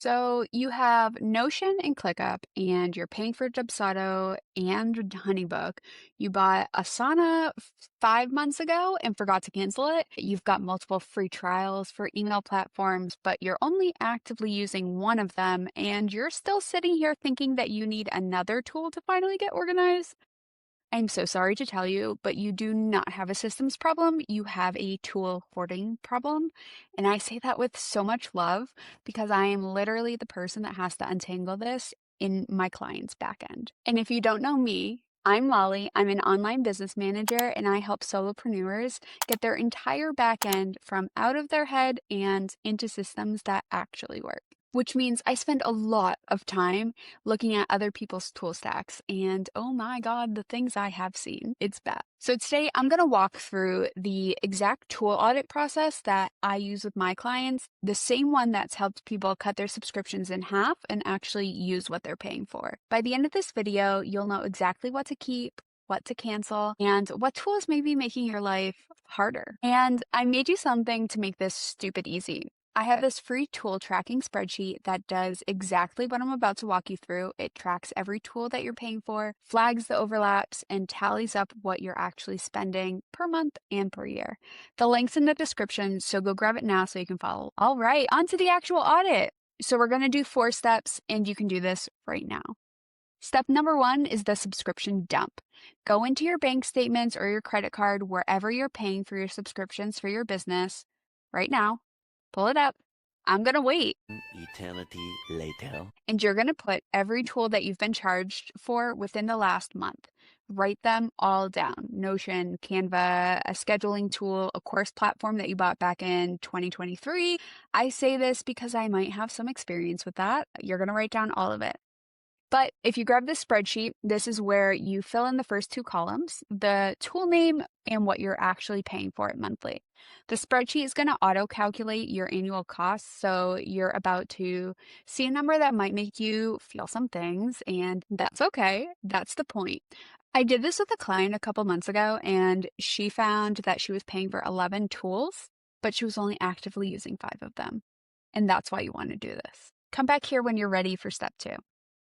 So you have Notion and ClickUp, and you're paying for Dubsado and HoneyBook. You bought Asana 5 months ago and forgot to cancel it. You've got multiple free trials for email platforms, but you're only actively using one of them, and you're still sitting here thinking that you need another tool to finally get organized. I'm so sorry to tell you, but you do not have a systems problem. You have a tool hoarding problem. And I say that with so much love because I am literally the person that has to untangle this in my client's back end. And if you don't know me, I'm Molly. I'm an online business manager and I help solopreneurs get their entire back end from out of their head and into systems that actually work. Which means I spend a lot of time looking at other people's tool stacks, and oh my God, the things I have seen, it's bad. So today I'm going to walk through the exact tool audit process that I use with my clients, the same one that's helped people cut their subscriptions in half and actually use what they're paying for. By the end of this video, you'll know exactly what to keep, what to cancel, and what tools may be making your life harder. And I made you something to make this stupid easy. I have this free tool tracking spreadsheet that does exactly what I'm about to walk you through. It tracks every tool that you're paying for, flags the overlaps, and tallies up what you're actually spending per month and per year. The link's in the description, so go grab it now so you can follow. All right, on to the actual audit. So we're going to do 4 steps, and you can do this right now. Step number 1 is the subscription dump. Go into your bank statements or your credit card, wherever you're paying for your subscriptions for your business right now. Pull it up. I'm going to wait. Eternity later. And you're going to put every tool that you've been charged for within the last month. Write them all down. Notion, Canva, a scheduling tool, a course platform that you bought back in 2023. I say this because I might have some experience with that. You're going to write down all of it. But if you grab this spreadsheet, this is where you fill in the first 2 columns, the tool name and what you're actually paying for it monthly. The spreadsheet is going to auto-calculate your annual costs, so you're about to see a number that might make you feel some things, and that's okay. That's the point. I did this with a client a couple months ago, and she found that she was paying for 11 tools, but she was only actively using 5 of them. And that's why you want to do this. Come back here when you're ready for step 2.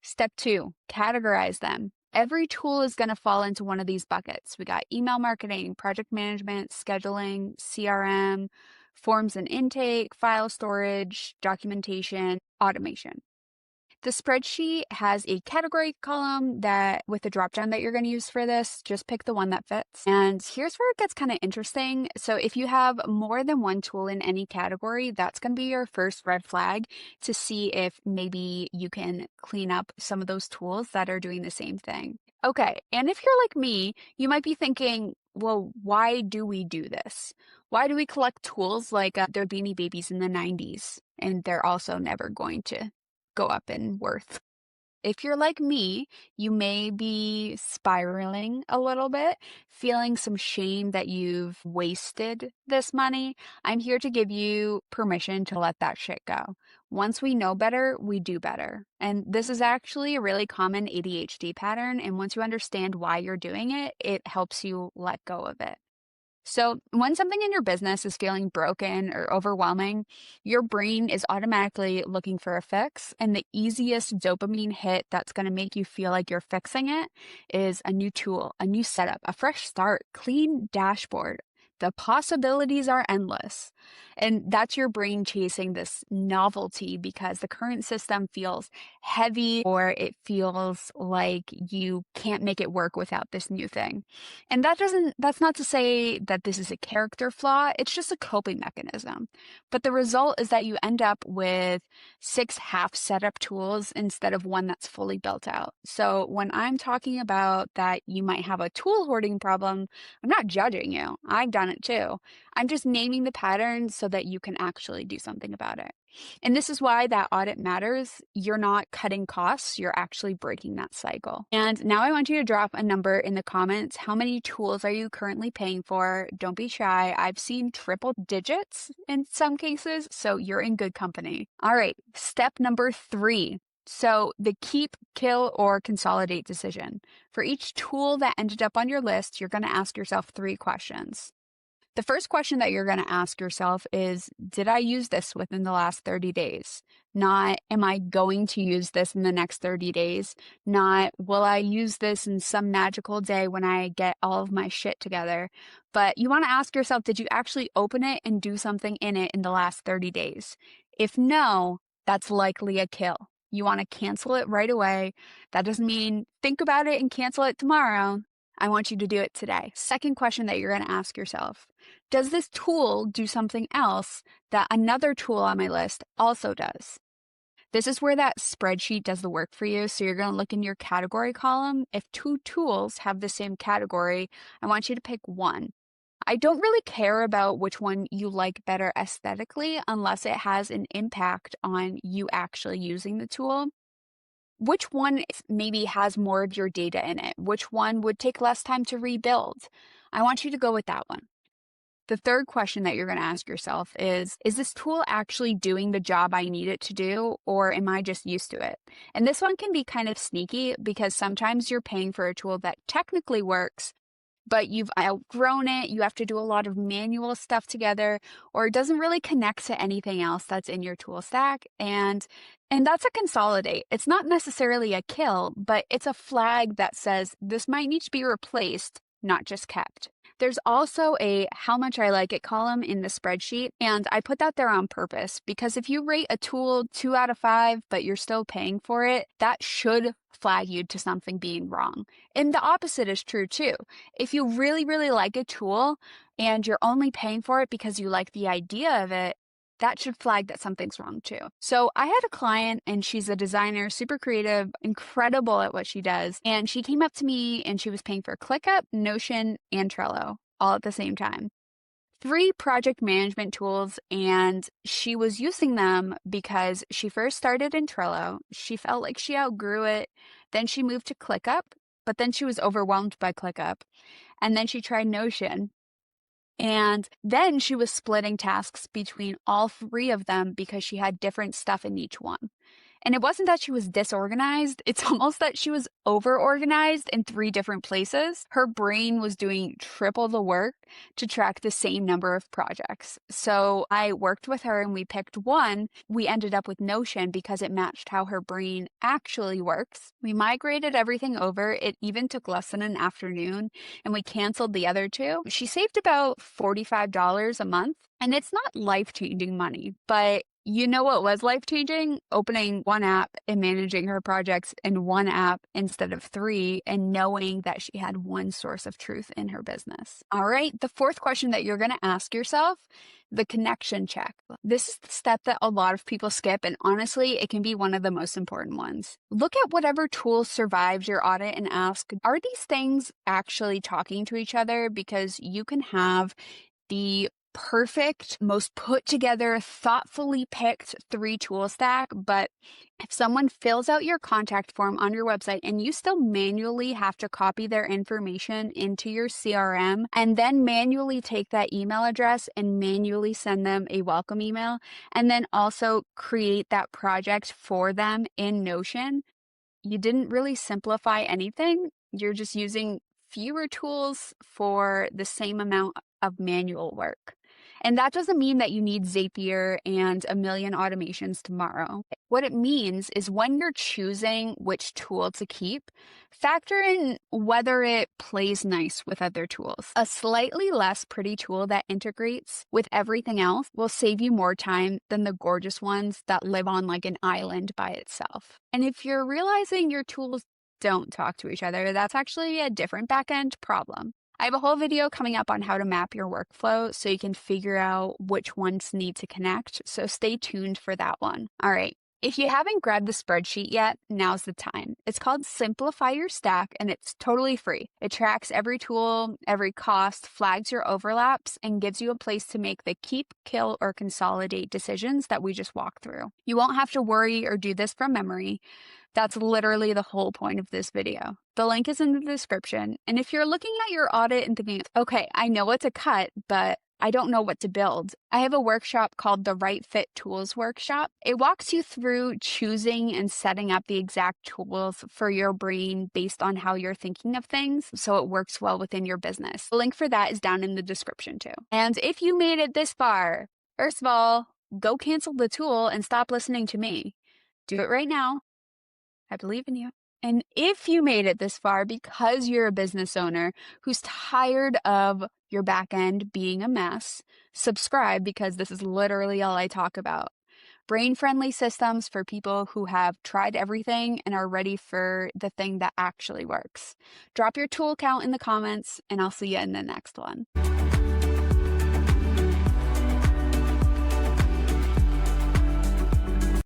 Step 2, categorize them. Every tool is going to fall into one of these buckets. We got email marketing, project management, scheduling, CRM, forms and intake, file storage, documentation, automation. The spreadsheet has a category column that with the dropdown that you're going to use for this, just pick the one that fits. And here's where it gets kind of interesting. So if you have more than one tool in any category, that's going to be your first red flag to see if maybe you can clean up some of those tools that are doing the same thing. Okay, and if you're like me, you might be thinking, well, why do we do this? Why do we collect tools like they're Beanie Babies in the 90s and they're also never going to go up in worth? If you're like me, you may be spiraling a little bit, feeling some shame that you've wasted this money. I'm here to give you permission to let that shit go. Once we know better, we do better. And this is actually a really common ADHD pattern. And once you understand why you're doing it, it helps you let go of it. So when something in your business is feeling broken or overwhelming, your brain is automatically looking for a fix. And the easiest dopamine hit that's going to make you feel like you're fixing it is a new tool, a new setup, a fresh start, clean dashboard. The possibilities are endless. And that's your brain chasing this novelty because the current system feels heavy or it feels like you can't make it work without this new thing. And that's not to say that this is a character flaw. It's just a coping mechanism. But the result is that you end up with 6 half setup tools instead of one that's fully built out. So when I'm talking about that you might have a tool hoarding problem, I'm not judging you. I've done it too. I'm just naming the pattern so that you can actually do something about it. And this is why that audit matters. You're not cutting costs, you're actually breaking that cycle. And now I want you to drop a number in the comments. How many tools are you currently paying for? Don't be shy. I've seen triple digits in some cases, so you're in good company. All right, step number 3. So the keep, kill, or consolidate decision. For each tool that ended up on your list, you're going to ask yourself 3 questions. The first question that you're going to ask yourself is, did I use this within the last 30 days? Not, am I going to use this in the next 30 days? Not, will I use this in some magical day when I get all of my shit together? But you want to ask yourself, did you actually open it and do something in it in the last 30 days? If no, that's likely a kill. You want to cancel it right away. That doesn't mean think about it and cancel it tomorrow. I want you to do it today. Second question that you're going to ask yourself, does this tool do something else that another tool on my list also does? This is where that spreadsheet does the work for you. So you're going to look in your category column. If two tools have the same category, I want you to pick one. I don't really care about which one you like better aesthetically unless it has an impact on you actually using the tool. Which one maybe has more of your data in it? Which one would take less time to rebuild? I want you to go with that one. The third question that you're going to ask yourself is this tool actually doing the job I need it to do, or am I just used to it? And this one can be kind of sneaky because sometimes you're paying for a tool that technically works, but you've outgrown it, you have to do a lot of manual stuff together, or it doesn't really connect to anything else that's in your tool stack. And that's a consolidate. It's not necessarily a kill, but it's a flag that says this might need to be replaced, not just kept. There's also a how much I like it column in the spreadsheet, and I put that there on purpose because if you rate a tool 2 out of 5, but you're still paying for it, that should flag you to something being wrong. And the opposite is true too. If you really, really like a tool and you're only paying for it because you like the idea of it, that should flag that something's wrong too. So I had a client and she's a designer, super creative, incredible at what she does. And she came up to me and she was paying for ClickUp, Notion, and Trello all at the same time. 3 project management tools, and she was using them because she first started in Trello. She felt like she outgrew it. Then she moved to ClickUp, but then she was overwhelmed by ClickUp. And then she tried Notion. And then she was splitting tasks between all 3 of them because she had different stuff in each one. And it wasn't that she was disorganized, it's almost that she was over-organized in 3 different places. Her brain was doing triple the work to track the same number of projects. So I worked with her and we picked one. We ended up with Notion because it matched how her brain actually works. We migrated everything over. It even took less than an afternoon, and we canceled the other 2. She saved about $45 a month, and it's not life-changing money, but you know what was life-changing? Opening one app and managing her projects in one app instead of 3, and knowing that she had one source of truth in her business. All right, the fourth question that you're going to ask yourself, the connection check. This is the step that a lot of people skip, and honestly, it can be one of the most important ones. Look at whatever tools survived your audit and ask, are these things actually talking to each other? Because you can have the perfect, most put together, thoughtfully picked 3 tool stack, but if someone fills out your contact form on your website and you still manually have to copy their information into your CRM and then manually take that email address and manually send them a welcome email and then also create that project for them in Notion, you didn't really simplify anything. You're just using fewer tools for the same amount of manual work. And that doesn't mean that you need Zapier and a million automations tomorrow. What it means is when you're choosing which tool to keep, factor in whether it plays nice with other tools. A slightly less pretty tool that integrates with everything else will save you more time than the gorgeous ones that live on like an island by itself. And if you're realizing your tools don't talk to each other, that's actually a different backend problem. I have a whole video coming up on how to map your workflow so you can figure out which ones need to connect. So stay tuned for that one. All right. If you haven't grabbed the spreadsheet yet, now's the time. It's called Simplify Your Stack, and it's totally free. It tracks every tool, every cost, flags your overlaps, and gives you a place to make the keep, kill, or consolidate decisions that we just walked through. You won't have to worry or do this from memory. That's literally the whole point of this video. The link is in the description. And if you're looking at your audit and thinking, okay, I know what to cut, but I don't know what to build. I have a workshop called the Right Fit Tools Workshop. It walks you through choosing and setting up the exact tools for your brain based on how you're thinking of things so it works well within your business. The link for that is down in the description too. And if you made it this far, first of all, go cancel the tool and stop listening to me. Do it right now. I believe in you. And if you made it this far because you're a business owner who's tired of your back end being a mess, subscribe because this is literally all I talk about. Brain-friendly systems for people who have tried everything and are ready for the thing that actually works. Drop your tool count in the comments, and I'll see you in the next one.